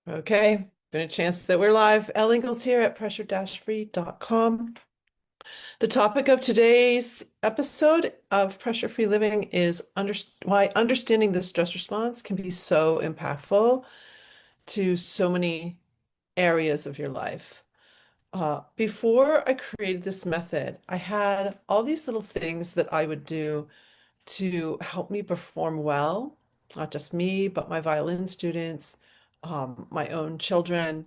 Okay, been a chance that we're live. Elle Ingalls here at pressure-free.com. The topic of today's episode of Pressure Free Living is why understanding the stress response can be so impactful to so many areas of your life. Before I created this method, I had all these little things that I would do to help me perform well, not just me, but my violin students, my own children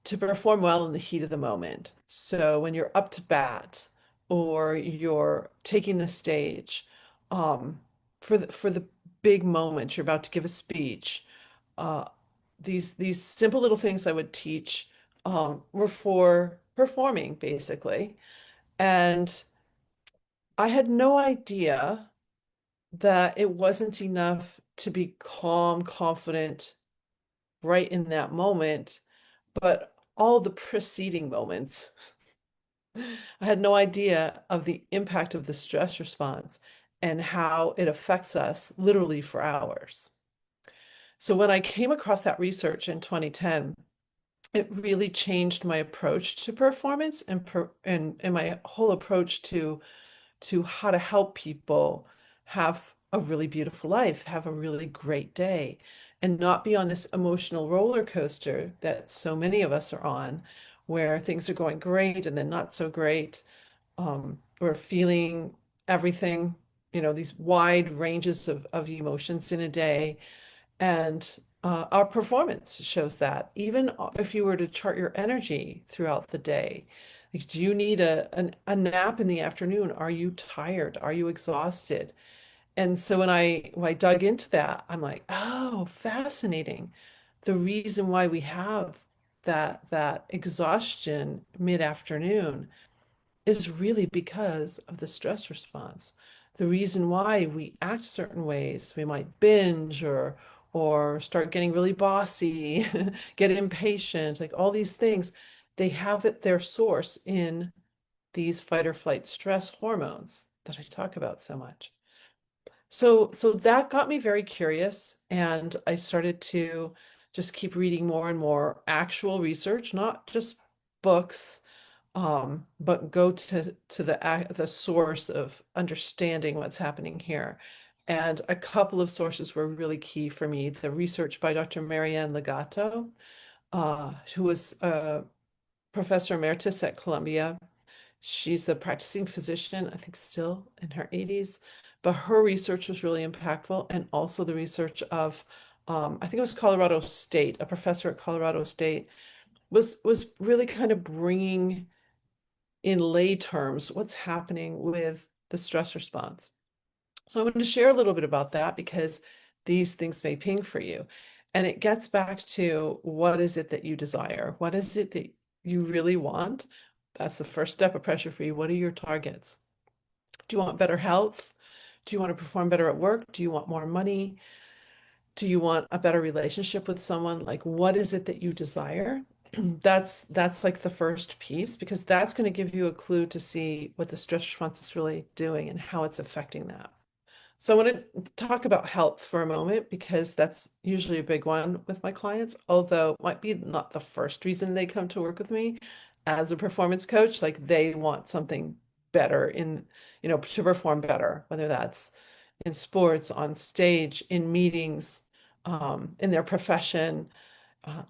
to perform well in the heat of the moment. So when you're up to bat or you're taking the stage, um, for the big moment, you're about to give a speech, uh, these simple little things I would teach were for performing basically. And I had no idea that it wasn't enough to be calm, confident right in that moment, but all the preceding moments. I had no idea of the impact of the stress response and how it affects us literally for hours. So when I came across that research in 2010, it really changed my approach to performance and my whole approach to how to help people have a really beautiful life, have a really great day, and not be on this emotional roller coaster that so many of us are on, where things are going great and then not so great. We're feeling everything, these wide ranges of emotions in a day. And our performance shows that. Even if you were to chart your energy throughout the day, like, do you need a nap in the afternoon? Are you tired? Are you exhausted? And so when I dug into that, I'm like, oh, fascinating. The reason why we have that exhaustion mid-afternoon is really because of the stress response. The reason why we act certain ways, we might binge or start getting really bossy, get impatient, like all these things, they have their source in these fight or flight stress hormones that I talk about so much. So that got me very curious, and I started to just keep reading more and more actual research, not just books, but go to the source of understanding what's happening here. And a couple of sources were really key for me. The research by Dr. Marianne Legato, who was a professor emeritus at Columbia. She's a practicing physician, I think still in her 80s, but her research was really impactful. And also the research of, I think it was Colorado State, a professor at Colorado State was really kind of bringing in lay terms what's happening with the stress response. So I want to share a little bit about that because these things may ping for you. And it gets back to, what is it that you desire? What is it that you really want? That's the first step of Pressure Free. What are your targets? Do you want better health? Do you want to perform better at work? Do you want more money? Do you want a better relationship with someone? Like, what is it that you desire? That's like the first piece, because that's going to give you a clue to see what the stress response is really doing and how it's affecting that. So I want to talk about health for a moment, because that's usually a big one with my clients, although it might be not the first reason they come to work with me as a performance coach. Like, they want something better to perform better, whether that's in sports, on stage, in meetings, in their profession,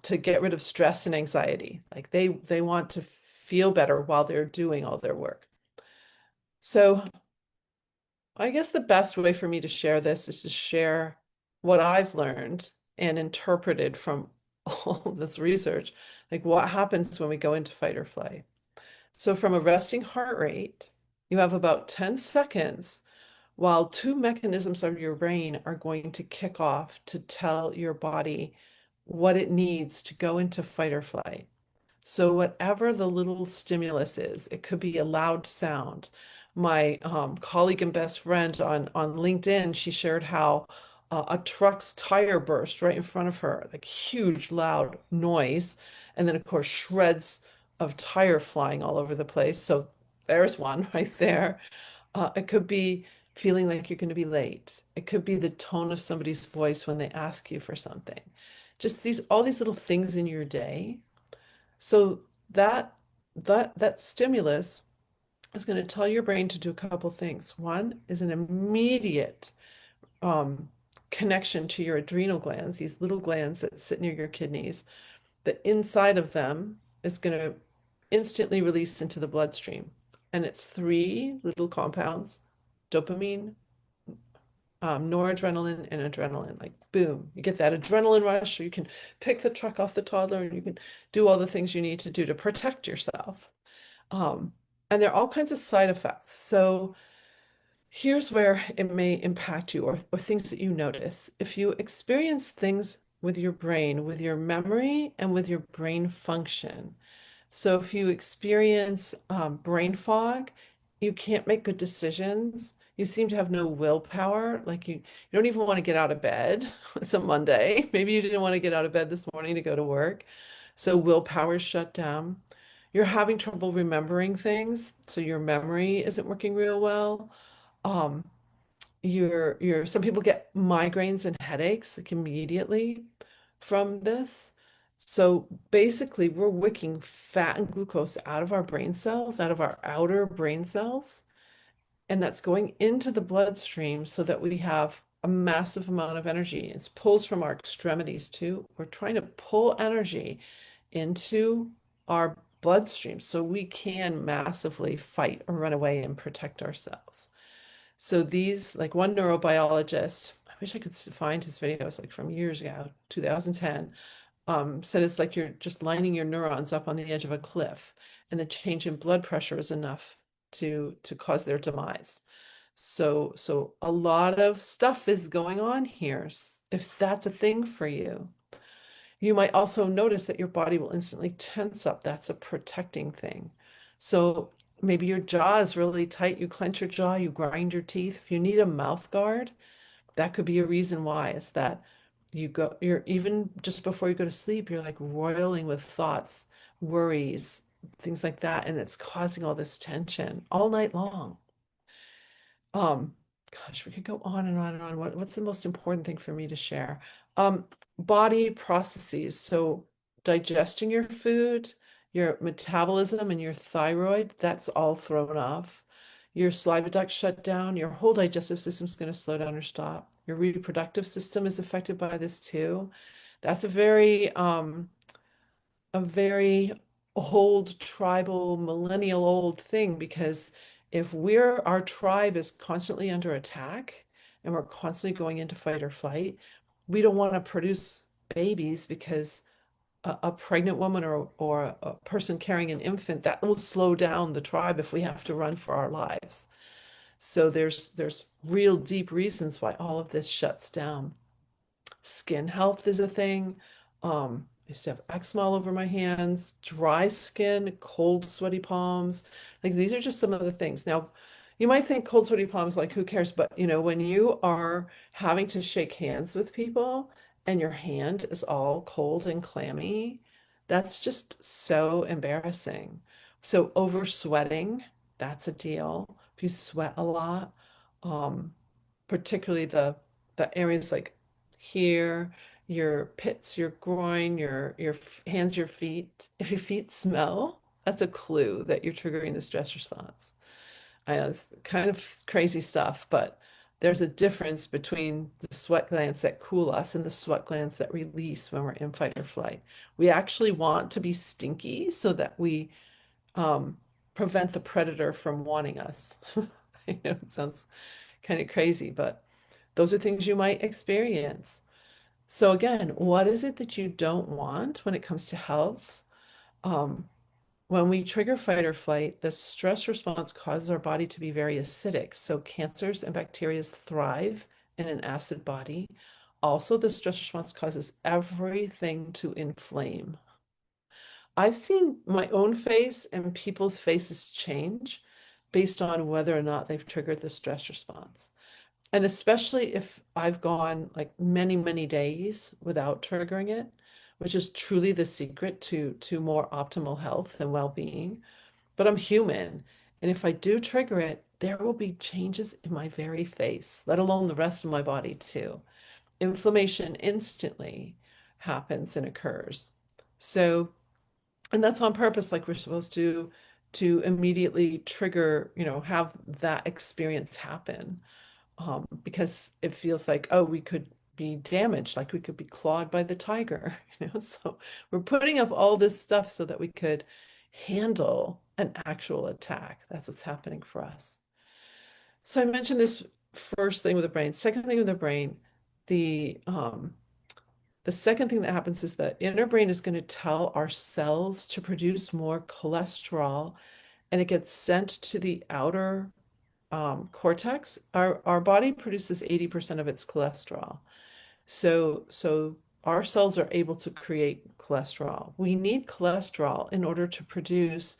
to get rid of stress and anxiety. Like, they want to feel better while they're doing all their work. So I guess the best way for me to share this is to share what I've learned and interpreted from all this research, like what happens when we go into fight or flight. So from a resting heart rate, you have about 10 seconds while two mechanisms of your brain are going to kick off to tell your body what it needs to go into fight or flight. So whatever the little stimulus is, it could be a loud sound. My colleague and best friend on LinkedIn, she shared how a truck's tire burst right in front of her, like huge loud noise, and then of course shreds of tire flying all over the place. So there's one right there. It could be feeling like you're going to be late. It could be the tone of somebody's voice when they ask you for something. just these all these little things in your day. So that that stimulus is going to tell your brain to do a couple things. One is an immediate um, connection to your adrenal glands, these little glands that sit near your kidneys. The inside of them is going to instantly release into the bloodstream. And it's three little compounds: dopamine, noradrenaline, and adrenaline. Like, boom, you get that adrenaline rush, so you can pick the truck off the toddler and you can do all the things you need to do to protect yourself. Um, and there are all kinds of side effects. So here's where it may impact you, or things that you notice. If you experience things with your brain, with your memory, and with your brain function. So if you experience brain fog, you can't make good decisions. You seem to have no willpower. Like you don't even want to get out of bed. It's a Monday. Maybe you didn't want to get out of bed this morning to go to work. So willpower is shut down. You're having trouble remembering things, so your memory isn't working real well. Um, some people get migraines and headaches like immediately from this. So basically, we're wicking fat and glucose out of our brain cells, out of our outer brain cells, and that's going into the bloodstream so that we have a massive amount of energy. It's pulls from our extremities too. We're trying to pull energy into our bloodstream so we can massively fight or run away and protect ourselves. So these, like one neurobiologist, I wish I could find his videos like from years ago, 2010, said it's like you're just lining your neurons up on the edge of a cliff, and the change in blood pressure is enough to cause their demise. So a lot of stuff is going on here, if that's a thing for you. You might also notice that your body will instantly tense up. That's a protecting thing. So maybe your jaw is really tight. You clench your jaw, you grind your teeth. If you need a mouth guard, that could be a reason why. Is that you're even just before you go to sleep, you're like roiling with thoughts, worries, things like that, and it's causing all this tension all night long. Um, Gosh, we could go on and on and on. What's the most important thing for me to share? Body processes. So digesting your food, your metabolism, and your thyroid, that's all thrown off. Your saliva duct shut down. Your whole digestive system is going to slow down or stop. Your reproductive system is affected by this too. That's a very old tribal millennial old thing, because if our tribe is constantly under attack and we're constantly going into fight or flight, we don't want to produce babies, because a pregnant woman or a person carrying an infant, that will slow down the tribe if we have to run for our lives. So there's real deep reasons why all of this shuts down. Skin health is a thing. I used to have eczema all over my hands, dry skin, cold, sweaty palms. Like these are just some of the things. Now, you might think cold, sweaty palms, like who cares? But when you are having to shake hands with people and your hand is all cold and clammy, that's just so embarrassing. So over sweating, that's a deal. If you sweat a lot, um, particularly the areas like here, your pits, your groin, your hands, your feet. If your feet smell, that's a clue that you're triggering the stress response. I know it's kind of crazy stuff, but there's a difference between the sweat glands that cool us and the sweat glands that release when we're in fight or flight. We actually want to be stinky so that we um, prevent the predator from wanting us. I know it sounds kind of crazy, but those are things you might experience. So again, what is it that you don't want when it comes to health? Um, when we trigger fight or flight, the stress response causes our body to be very acidic. So cancers and bacteria thrive in an acid body. Also, the stress response causes everything to inflame. I've seen my own face and people's faces change based on whether or not they've triggered the stress response. And especially if I've gone like many, many days without triggering it, which is truly the secret to more optimal health and well-being. But I'm human, and if I do trigger it, there will be changes in my very face, let alone the rest of my body too. Inflammation instantly, happens and occurs. So, and that's on purpose, like we're supposed to immediately trigger, have that experience happen. Because it feels like, oh, we could be damaged, like we could be clawed by the tiger, So we're putting up all this stuff so that we could handle an actual attack. That's what's happening for us. So I mentioned this first thing with the brain. Second thing with the brain, the second thing that happens is that inner brain is going to tell our cells to produce more cholesterol, and it gets sent to the outer cortex. Our body produces 80% of its cholesterol. So our cells are able to create cholesterol. We need cholesterol in order to produce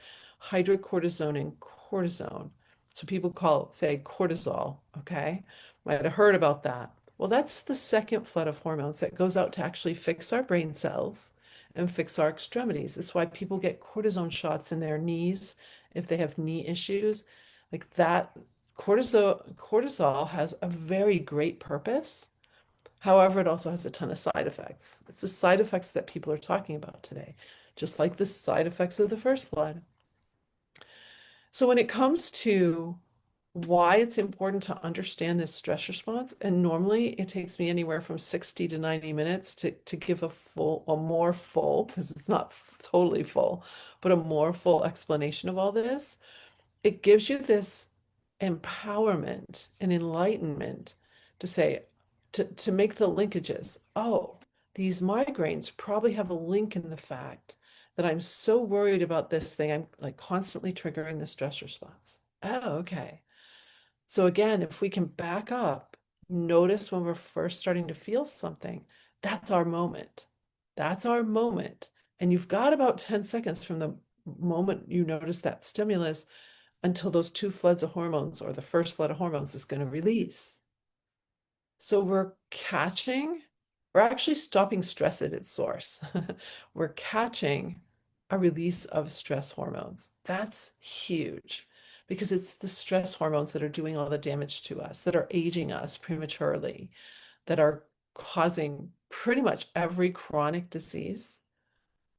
hydrocortisone and cortisone. So people say cortisol, okay? Might have heard about that. Well, that's the second flood of hormones that goes out to actually fix our brain cells and fix our extremities. That's why people get cortisone shots in their knees if they have knee issues. Like that, cortisol has a very great purpose. However, it also has a ton of side effects. It's the side effects that people are talking about today, just like the side effects of the first flood. So when it comes to why it's important to understand this stress response, and normally it takes me anywhere from 60 to 90 minutes to give a more full, because it's not totally full, but a more full explanation of all this. It gives you this empowerment and enlightenment to say, to make the linkages. Oh, these migraines probably have a link in the fact that I'm so worried about this thing. I'm like constantly triggering the stress response. Oh, okay. So again, if we can back up, notice when we're first starting to feel something, that's our moment. That's our moment. And you've got about 10 seconds from the moment you notice that stimulus until those two floods of hormones or the first flood of hormones is going to release. So we're actually stopping stress at its source. We're catching a release of stress hormones. That's huge because it's the stress hormones that are doing all the damage to us, that are aging us prematurely, that are causing pretty much every chronic disease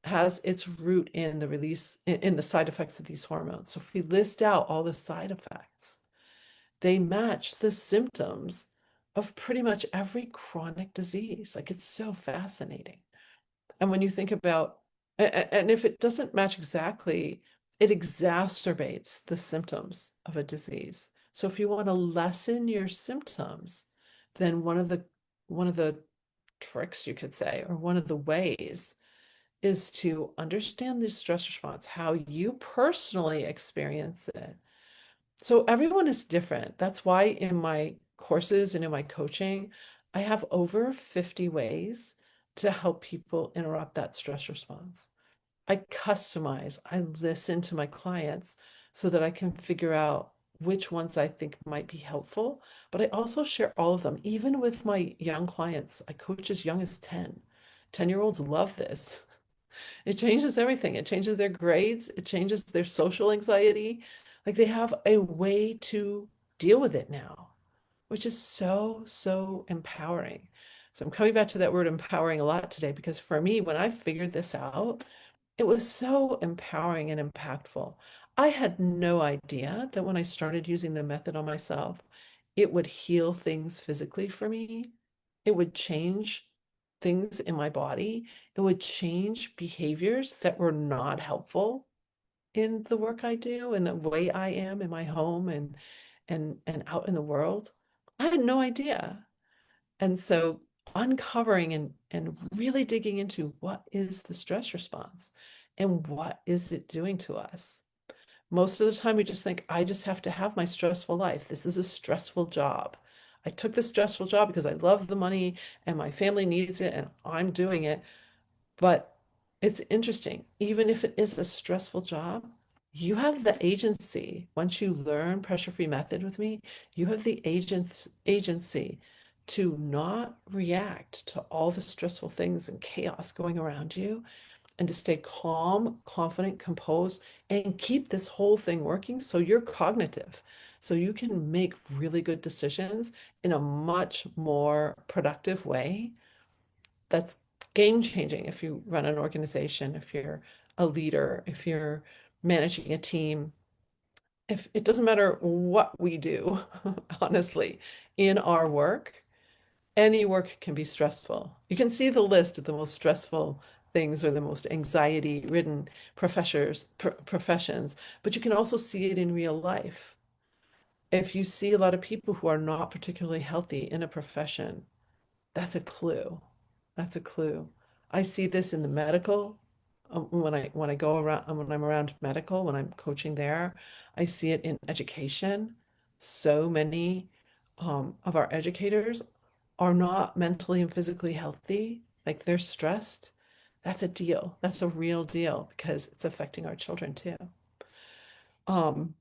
has its root in the release in the side effects of these hormones. So if we list out all the side effects, they match the symptoms of pretty much every chronic disease. Like it's so fascinating. And when you think about, and if it doesn't match exactly, it exacerbates the symptoms of a disease. So if you want to lessen your symptoms, then one of the tricks you could say, or one of the ways is to understand the stress response, how you personally experience it. So everyone is different. That's why in my courses and in my coaching, I have over 50 ways to help people interrupt that stress response. I customize, I listen to my clients so that I can figure out which ones I think might be helpful. But I also share all of them, even with my young clients. I coach as young as 10. 10-year-olds love this. It changes everything. It changes their grades. It changes their social anxiety. Like they have a way to deal with it now, which is so, so empowering. So I'm coming back to that word empowering a lot today because for me, when I figured this out, it was so empowering and impactful. I had no idea that when I started using the method on myself, it would heal things physically for me. It would change things in my body. It would change behaviors that were not helpful in the work I do and the way I am in my home and out in the world. I had no idea. And so uncovering and really digging into what is the stress response and what is it doing to us. Most of the time we just think, I just have to have my stressful life. This is a stressful job. I took this stressful job because I love the money and my family needs it and I'm doing it. But it's interesting, even if it is a stressful job, you have the agency. Once you learn pressure-free method with me, you have the agency to not react to all the stressful things and chaos going around you and to stay calm, confident, composed, and keep this whole thing working so you're cognitive. So you can make really good decisions in a much more productive way that's game changing if you run an organization, if you're a leader, if you're managing a team. If it doesn't matter what we do, honestly, in our work, any work can be stressful. You can see the list of the most stressful things or the most anxiety-ridden professions, but you can also see it in real life. If you see a lot of people who are not particularly healthy in a profession, that's a clue. That's a clue. I see this in the medical, when I go around when I'm around medical, when I'm coaching there, I see it in education. So many of our educators are not mentally and physically healthy, like they're stressed. That's a deal. That's a real deal because it's affecting our children too. Um,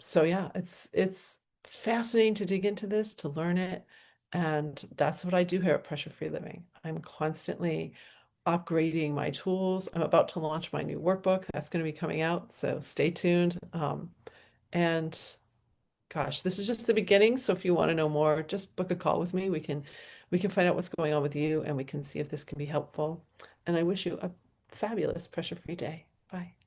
so yeah, it's fascinating to dig into this, to learn it, and that's what I do here at Pressure Free Living. I'm constantly upgrading my tools. I'm about to launch my new workbook. That's going to be coming out, so stay tuned. And gosh, this is just the beginning. So if you want to know more, just book a call with me. We can find out what's going on with you, and we can see if this can be helpful. And I wish you a fabulous pressure-free day. Bye.